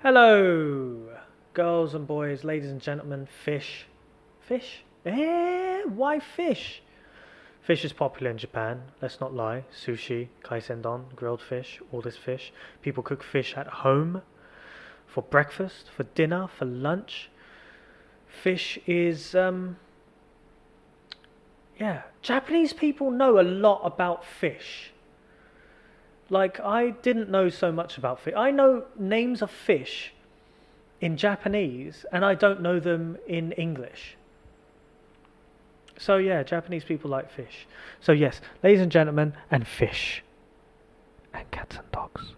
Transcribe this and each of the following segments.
Hello, girls and boys, ladies and gentlemen, fish. Fish? Why fish? Fish is popular in Japan, let's not lie. Sushi, kaisendon, grilled fish, all this fish. People cook fish at home, for breakfast, for dinner, for lunch. Fish is, Japanese people know a lot about fish. Like, I didn't know so much about fish. I know names of fish in Japanese, and I don't know them in English. So yeah, Japanese people like fish. So yes, ladies and gentlemen, and fish. And cats and dogs.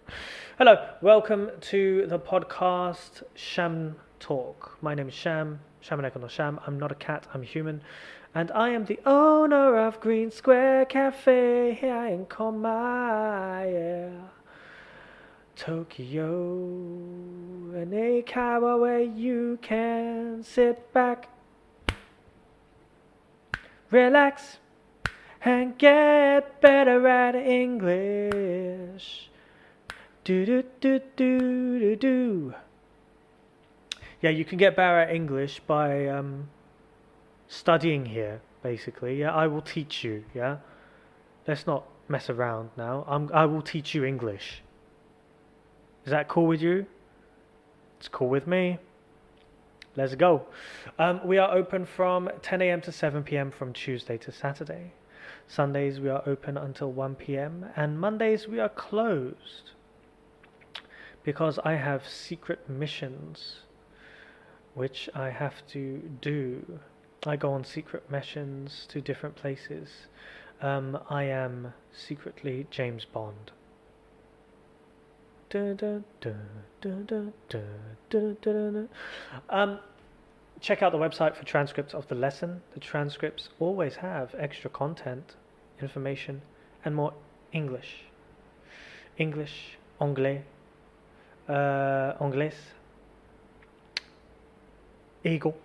Hello, welcome to the podcast Sham Talk. My name is Sham, Shamaneko no Sham. I'm not a cat, I'm human. And I am the owner of Green Square Cafe here in Komaya, Tokyo, an eikaiwa where you can sit back, relax, and get better at English. Do. Yeah, you can get better at English by studying here, basically. Yeah, I will teach you. Yeah, let's not mess around now. I will teach you English. Is that cool with you? It's cool with me. Let's go. We are open from 10 a.m. to 7 p.m. from Tuesday to Saturday. Sundays we are open until 1 p.m. and Mondays we are closed because I have secret missions which I have to do. I go on secret missions to different places. I am secretly James Bond. Check out the website for transcripts of the lesson. The transcripts always have extra content, information, and more English. English, anglais, anglais, eagle.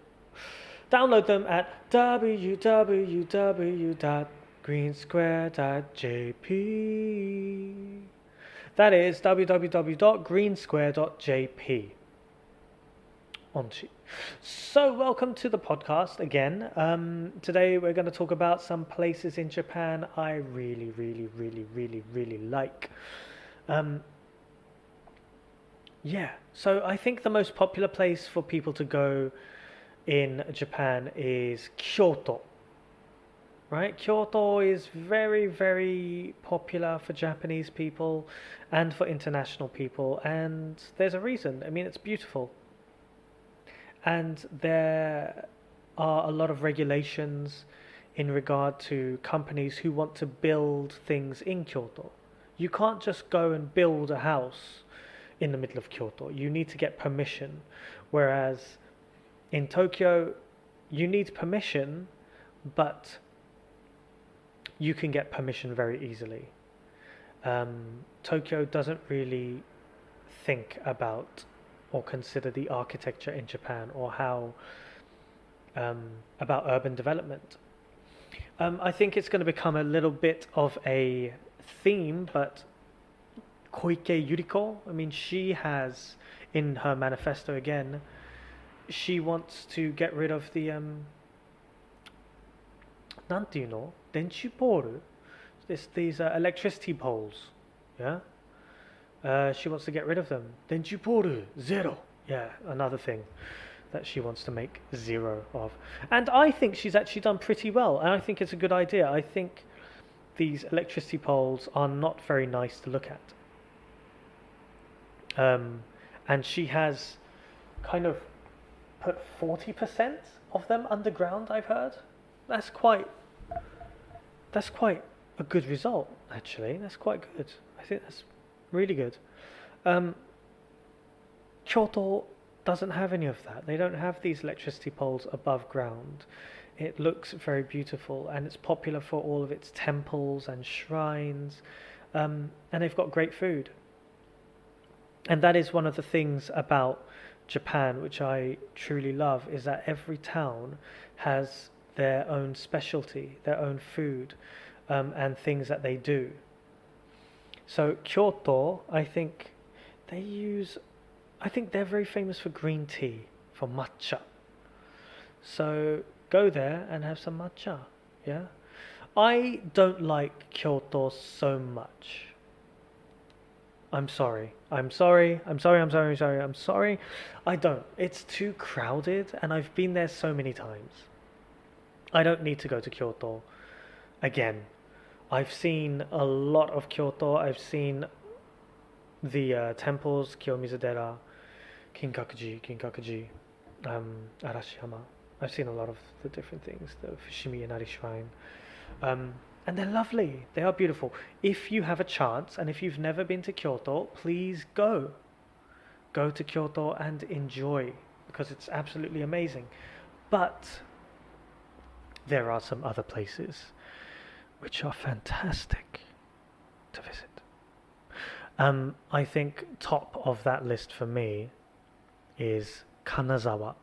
Download them at www.greensquare.jp. That is www.greensquare.jp. So welcome to the podcast again. Today we're going to talk about some places in Japan I really like. So I think the most popular place for people to go in Japan is Kyoto, right? Kyoto is very popular for Japanese people and for international people, and there's a reason. I mean, it's beautiful, and there are a lot of regulations in regard to companies who want to build things in Kyoto. You can't just go and build a house in the middle of Kyoto. You need to get permission, whereas in Tokyo, you need permission, but you can get permission very easily. Tokyo doesn't really think about or consider the architecture in Japan or how about urban development. I think it's going to become a little bit of a theme, but Koike Yuriko, I mean, she has in her manifesto again, she wants to get rid of the denchu these electricity poles. Yeah, she wants to get rid of them. Denchu poru zero. Yeah, another thing that she wants to make zero of. And I think she's actually done pretty well, and I think it's a good idea. I think these electricity poles are not very nice to look at. And she has kind of put 40% of them underground, I've heard. That's quite a good result, actually. That's quite good. I think that's really good. Kyoto doesn't have any of that. They don't have these electricity poles above ground. It looks very beautiful, and it's popular for all of its temples and shrines, and they've got great food. And that is one of the things about Japan, which I truly love, is that every town has their own specialty, their own food, and things that they do. So Kyoto, I think they use I think they're very famous for green tea, for matcha. So go there and have some matcha, yeah? I don't like Kyoto so much. I'm sorry. I don't. It's too crowded and I've been there so many times. I don't need to go to Kyoto again. I've seen a lot of Kyoto. I've seen the temples, Kiyomizu-dera, Kinkakuji, Arashiyama. I've seen a lot of the different things, the Fushimi Inari Shrine. And they're lovely. They are beautiful. If you have a chance, and if you've never been to Kyoto, please go. Go to Kyoto and enjoy, because it's absolutely amazing. But there are some other places which are fantastic to visit. I think top of that list for me is Kanazawa.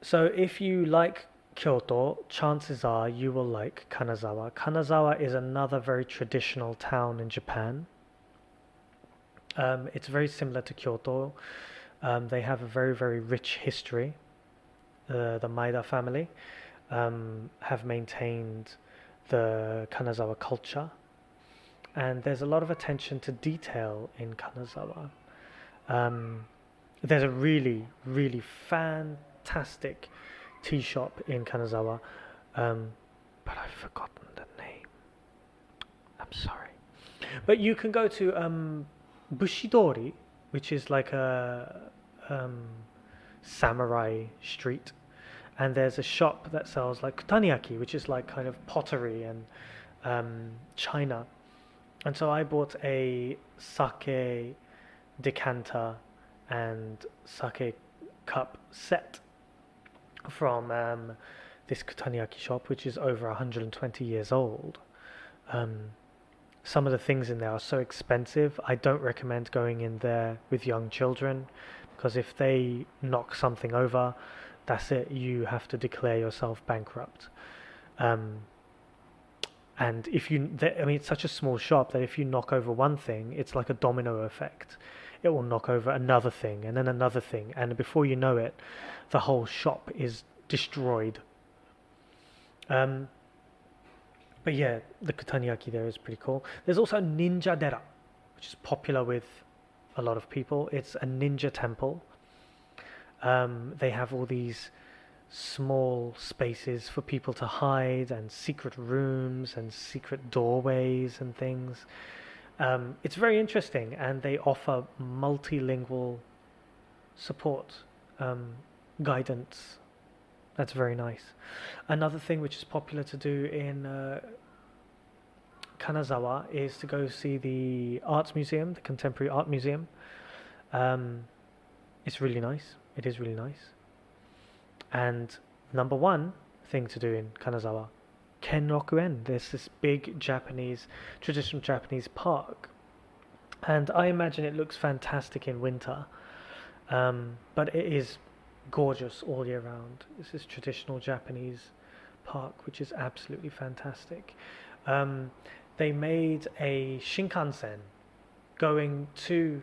So if you like Kyoto, chances are you will like Kanazawa. Kanazawa is another very traditional town in Japan. It's very similar to Kyoto. They have a very, very rich history. The Maeda family have maintained the Kanazawa culture. And there's a lot of attention to detail in Kanazawa. There's a really, really fantastic tea shop in Kanazawa, but I've forgotten the name. I'm sorry. But you can go to Bushidori, which is like a samurai street, and there's a shop that sells like kutaniaki, which is like kind of pottery and china. And so I bought a sake decanter and sake cup set from this kutaniaki shop, which is over 120 years old. Some of the things in there are so expensive. I don't recommend going in there with young children, because if they knock something over, that's it. You have to declare yourself bankrupt. And if it's such a small shop that if you knock over one thing, it's like a domino effect. It will knock over another thing and then another thing, and before you know it, the whole shop is destroyed. But yeah, the kutaniaki there is pretty cool. There's also Ninja Dera, which is popular with a lot of people. It's a ninja temple. They have all these small spaces for people to hide, and secret rooms and secret doorways and things. It's very interesting, and they offer multilingual support, guidance. That's very nice. Another thing which is popular to do in Kanazawa is to go see the arts museum, the contemporary art museum. It's really nice. It is really nice. And number one thing to do in Kanazawa, Kenrokuen. There's this big traditional Japanese park, and I imagine it looks fantastic in winter, but it is gorgeous all year round. This is traditional Japanese park, which is absolutely fantastic. They made a Shinkansen going to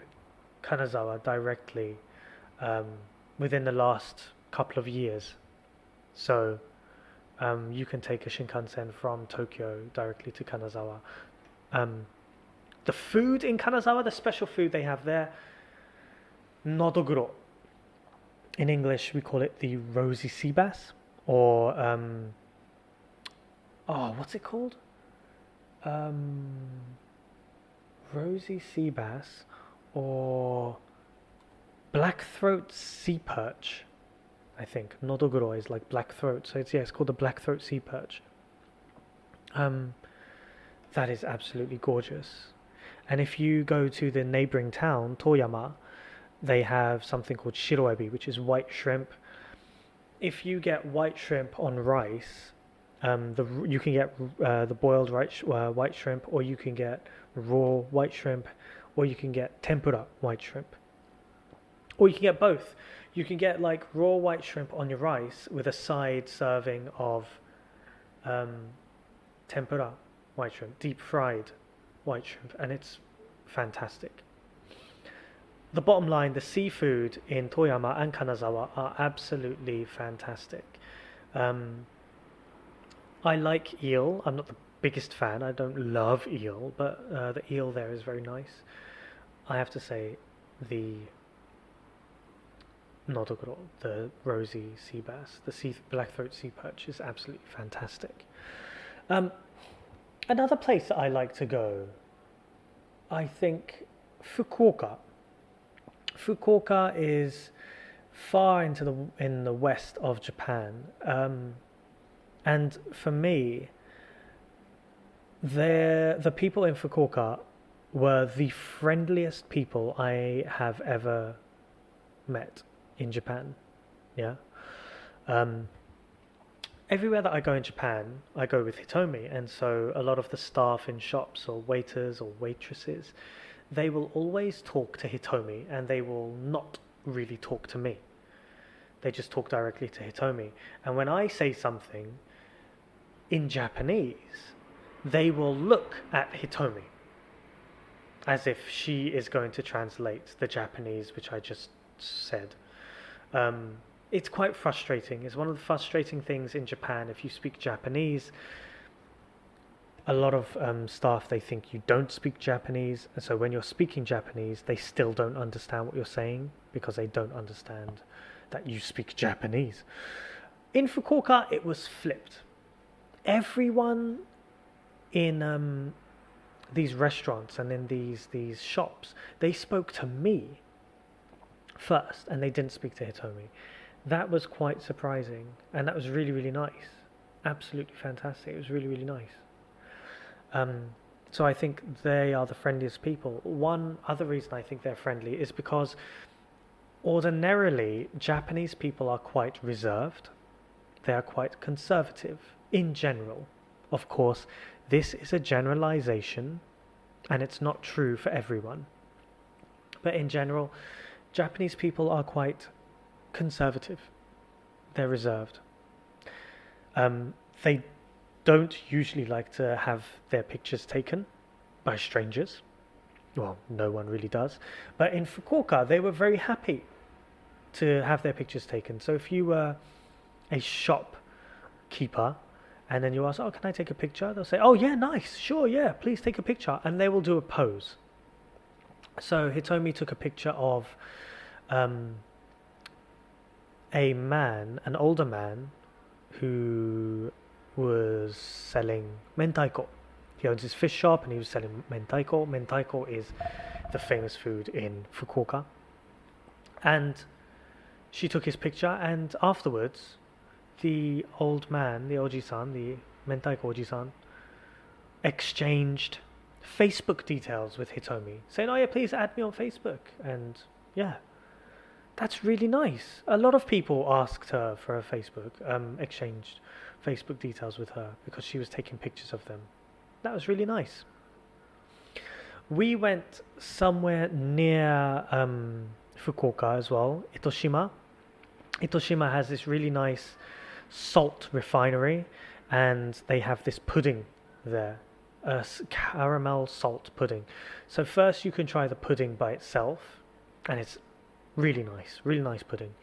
Kanazawa directly within the last couple of years. So you can take a Shinkansen from Tokyo directly to Kanazawa. The food in Kanazawa, the special food they have there, nodoguro. In English, we call it the rosy sea bass, or what's it called? Rosy sea bass, or blackthroat sea perch. I think nodoguro is like blackthroat, so it's called the blackthroat sea perch. That is absolutely gorgeous. And if you go to the neighboring town, Toyama, they have something called shiroebi, which is white shrimp. If you get white shrimp on rice, you can get the boiled white shrimp, or you can get raw white shrimp, or you can get tempura white shrimp, or you can get both. You can get like raw white shrimp on your rice with a side serving of tempura white shrimp, deep fried white shrimp, and it's fantastic. the bottom line, the seafood in Toyama and Kanazawa are absolutely fantastic. I like eel. I'm not the biggest fan. I don't love eel, but the eel there is very nice. I have to say, the nodogoro, the rosy sea bass, the blackthroat sea perch is absolutely fantastic. Another place that I like to go, I think Fukuoka. Fukuoka is far in the west of Japan, and for me, the people in Fukuoka were the friendliest people I have ever met in Japan. Yeah. Everywhere that I go in Japan, I go with Hitomi, and so a lot of the staff in shops or waiters or waitresses, they will always talk to Hitomi, and they will not really talk to me. They just talk directly to Hitomi. And when I say something in Japanese, they will look at Hitomi as if she is going to translate the Japanese which I just said. It's quite frustrating. It's one of the frustrating things in Japan. If you speak Japanese, a lot of staff, they think you don't speak Japanese, and so when you're speaking Japanese, they still don't understand what you're saying because they don't understand that you speak Japanese. In Fukuoka, it was flipped. Everyone in these restaurants and in these shops, they spoke to me first, and they didn't speak to Hitomi. That was quite surprising, and that was really, really nice. Absolutely fantastic. It was really, really nice. So I think they are the friendliest people. One other reason I think they're friendly is because ordinarily Japanese people are quite reserved. They are quite conservative in general. Of course, this is a generalization, and it's not true for everyone. But in general, Japanese people are quite conservative. They're reserved. They don't usually like to have their pictures taken by strangers. Well, no one really does. But in Fukuoka, they were very happy to have their pictures taken. So if you were a shopkeeper and then you ask, oh, can I take a picture? They'll say, oh yeah, nice, sure, yeah, please take a picture. And they will do a pose. So Hitomi took a picture of a man, an older man, who was selling mentaiko. He owns his fish shop and he was selling mentaiko. Mentaiko is the famous food in Fukuoka. And she took his picture, and afterwards, the old man, the oji-san, the mentaiko oji-san, exchanged Facebook details with Hitomi, saying, oh yeah, please add me on Facebook. And yeah, that's really nice. A lot of people asked her for a Facebook, exchanged Facebook details with her because she was taking pictures of them. That was really nice. We went somewhere near Fukuoka as well, Itoshima. Itoshima has this really nice salt refinery, and they have this pudding there, caramel salt pudding. So first you can try the pudding by itself, and it's really nice pudding.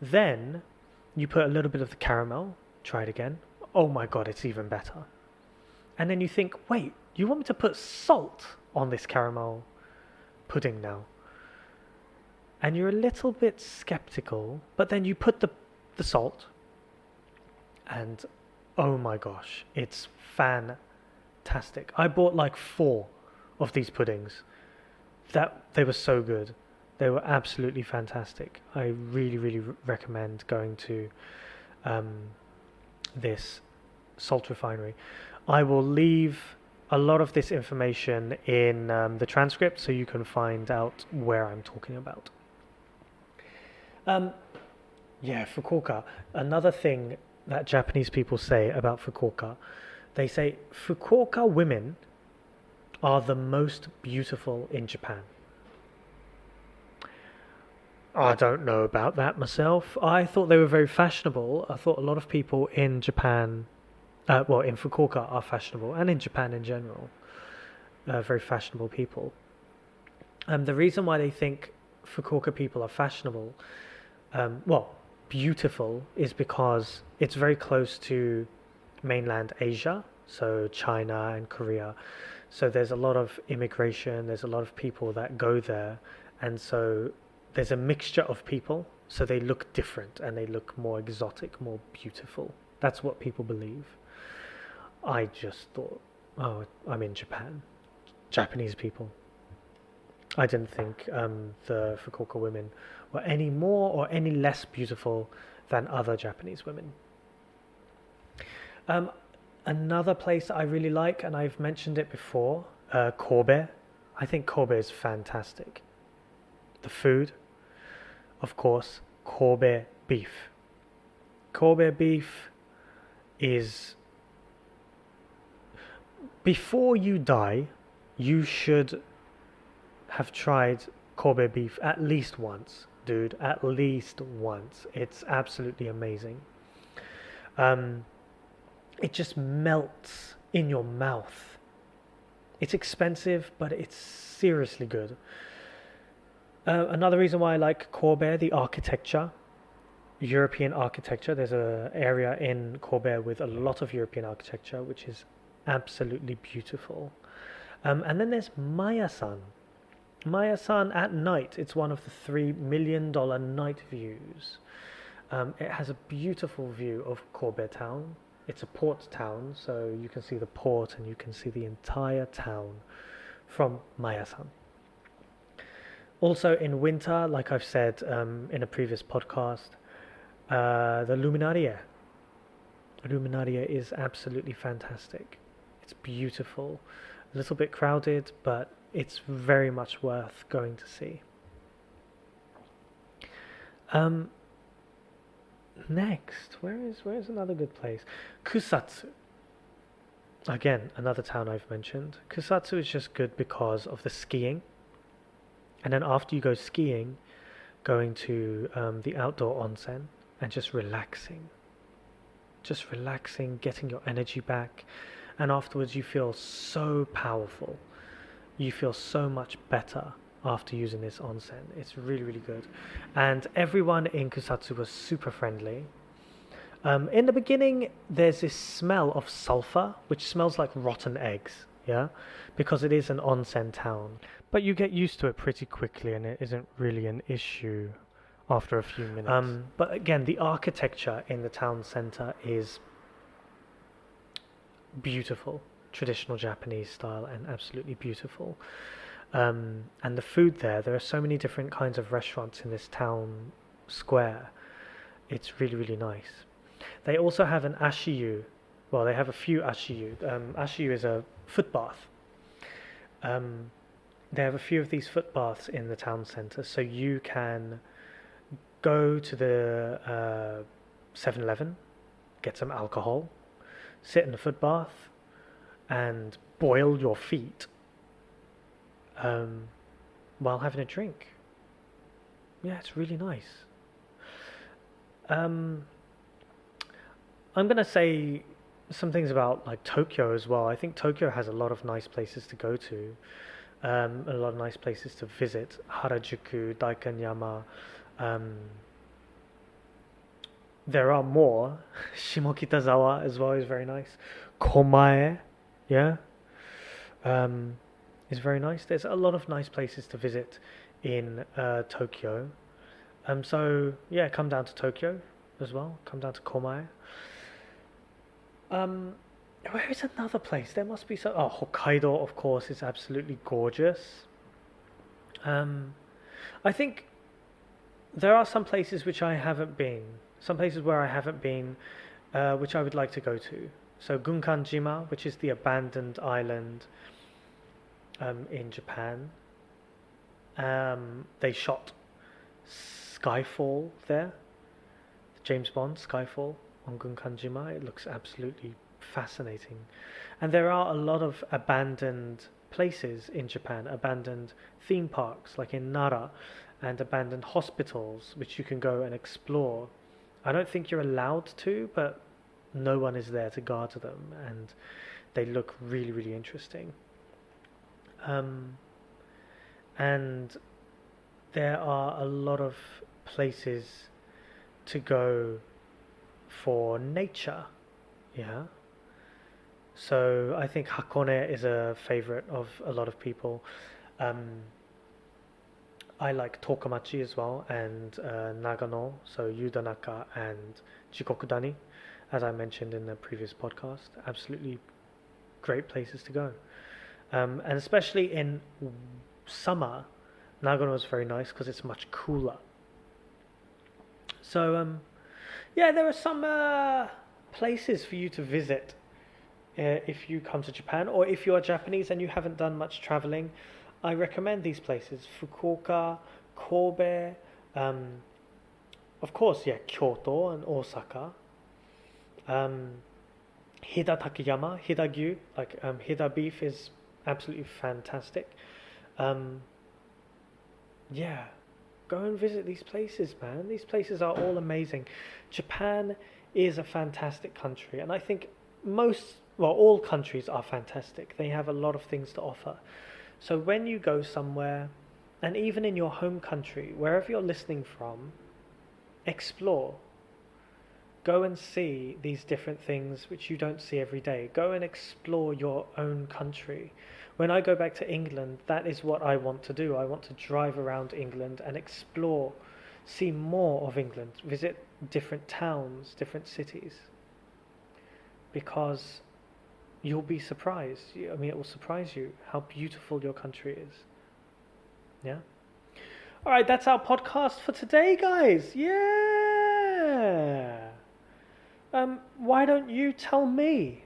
Then you put a little bit of the caramel, try it again. Oh my god, it's even better. And then you think, wait, you want me to put salt on this caramel pudding now? And you're a little bit skeptical, but then you put the salt, and oh my gosh, it's fantastic. I bought like 4 of these puddings. They were so good. They were absolutely fantastic. I really, really recommend going to this salt refinery. I will leave a lot of this information in the transcript so you can find out where I'm talking about. Yeah, Fukuoka. Another thing that Japanese people say about Fukuoka, they say Fukuoka women are the most beautiful in Japan. I don't know about that myself. I thought they were very fashionable. I thought a lot of people in Japan, in Fukuoka are fashionable, and in Japan in general, very fashionable people. The reason why they think Fukuoka people are fashionable, beautiful, is because it's very close to mainland Asia, so China and Korea. So there's a lot of immigration, there's a lot of people that go there, and so there's a mixture of people, so they look different and they look more exotic, more beautiful. That's what people believe. I just thought, oh, I'm in Japan. Japanese people. I didn't think the Fukuoka women were any more or any less beautiful than other Japanese women. Another place I really like, and I've mentioned it before, Kobe. I think Kobe is fantastic. The food, of course, Kobe beef. Kobe beef is... Before you die, you should have tried Kobe beef at least once, dude. At least once. It's absolutely amazing. It just melts in your mouth. It's expensive, but it's seriously good. Another reason why I like Kobe, the architecture, European architecture. There's an area in Kobe with a lot of European architecture, which is absolutely beautiful. And then there's Maya-san. Maya-san at night, it's one of the $3 million night views. It has a beautiful view of Kobe town. It's a port town, so you can see the port and you can see the entire town from Maya-san. Also in winter, like I've said in a previous podcast, the Luminaria. Luminaria is absolutely fantastic. It's beautiful, a little bit crowded, but it's very much worth going to see. Next, where is another good place? Kusatsu. Again, another town I've mentioned. Kusatsu is just good because of the skiing. And then after you go skiing, going to the outdoor onsen and just relaxing. Just relaxing, getting your energy back. And afterwards you feel so powerful. You feel so much better after using this onsen. It's really, really good. And everyone in Kusatsu was super friendly. In the beginning, there's this smell of sulfur, which smells like rotten eggs, yeah? Because it is an onsen town. But you get used to it pretty quickly and it isn't really an issue after a few minutes. But again, the architecture in the town center is beautiful. Traditional Japanese style and absolutely beautiful. And the food there are so many different kinds of restaurants in this town square. It's really, really nice. They also have an ashiyu. Well, they have a few ashiyu. Ashiyu is a foot bath. They have a few of these foot baths in the town centre, so you can go to the 7-Eleven, get some alcohol, sit in the foot bath, and boil your feet while having a drink. Yeah, it's really nice. I'm going to say some things about like Tokyo as well. I think Tokyo has a lot of nice places to go to, a lot of nice places to visit. Harajuku, Daikanyama. There are more. Shimokitazawa as well is very nice. Komae, yeah, is very nice. There's a lot of nice places to visit in Tokyo. So yeah, come down to Tokyo as well. Come down to Komae. Where is another place? There must be some. Oh, Hokkaido, of course, is absolutely gorgeous. I think there are some places which I haven't been. Some places where I haven't been, which I would like to go to. So Gunkanjima, which is the abandoned island in Japan. They shot Skyfall there. James Bond, Skyfall on Gunkanjima. It looks absolutely fascinating. And there are a lot of abandoned places in Japan, abandoned theme parks like in Nara, and abandoned hospitals which you can go and explore. I don't think you're allowed to, but no one is there to guard them, and they look really, really interesting. And there are a lot of places to go for nature, yeah. So I think Hakone is a favorite of a lot of people. I like Tokamachi as well, and Nagano, so Yudanaka and Jikokudani, as I mentioned in the previous podcast. Absolutely great places to go. And especially in summer, Nagano is very nice because it's much cooler. So, yeah, there are some places for you to visit if you come to Japan, or if you are Japanese and you haven't done much traveling. I recommend these places: Fukuoka, Kobe, of course, yeah, Kyoto and Osaka. Hida Takeyama, Hida Gyu, like Hida beef is absolutely fantastic. Yeah, go and visit these places, man. These places are all amazing. Japan is a fantastic country, and I think all countries are fantastic. They have a lot of things to offer. So when you go somewhere, and even in your home country, wherever you're listening from, explore. Go and see these different things which you don't see every day. Go and explore your own country. When I go back to England, that is what I want to do. I want to drive around England and explore, see more of England, visit different towns, different cities. Because you'll be surprised. I mean, it will surprise you how beautiful your country is. Yeah? All right, that's our podcast for today, guys. Yeah! Why don't you tell me?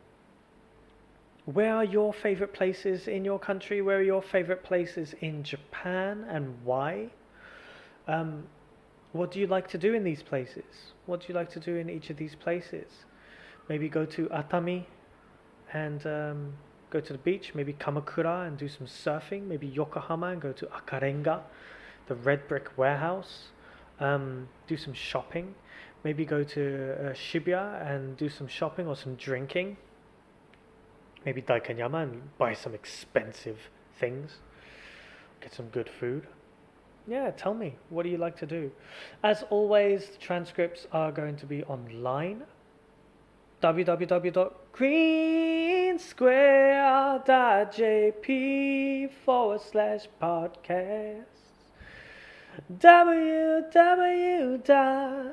Where are your favorite places in your country? Where are your favorite places in Japan, and why? What do you like to do in these places? What do you like to do in each of these places? Maybe go to Atami and go to the beach. Maybe Kamakura and do some surfing. Maybe Yokohama and go to Akarenga, the red brick warehouse. Do some shopping. Maybe go to Shibuya and do some shopping or some drinking. Maybe Daikanyama and buy some expensive things. Get some good food. Yeah, tell me, what do you like to do? As always, the transcripts are going to be online. www.greensquare.jp/podcasts. www.greensquare.jp/podcasts.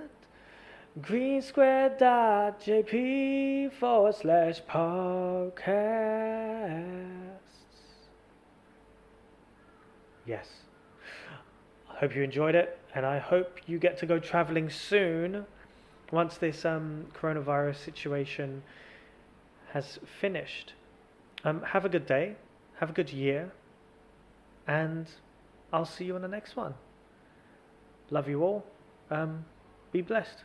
Yes. I hope you enjoyed it, and I hope you get to go traveling soon once this coronavirus situation has finished. Have a good day, have a good year, and I'll see you on the next one. Love you all. Be blessed.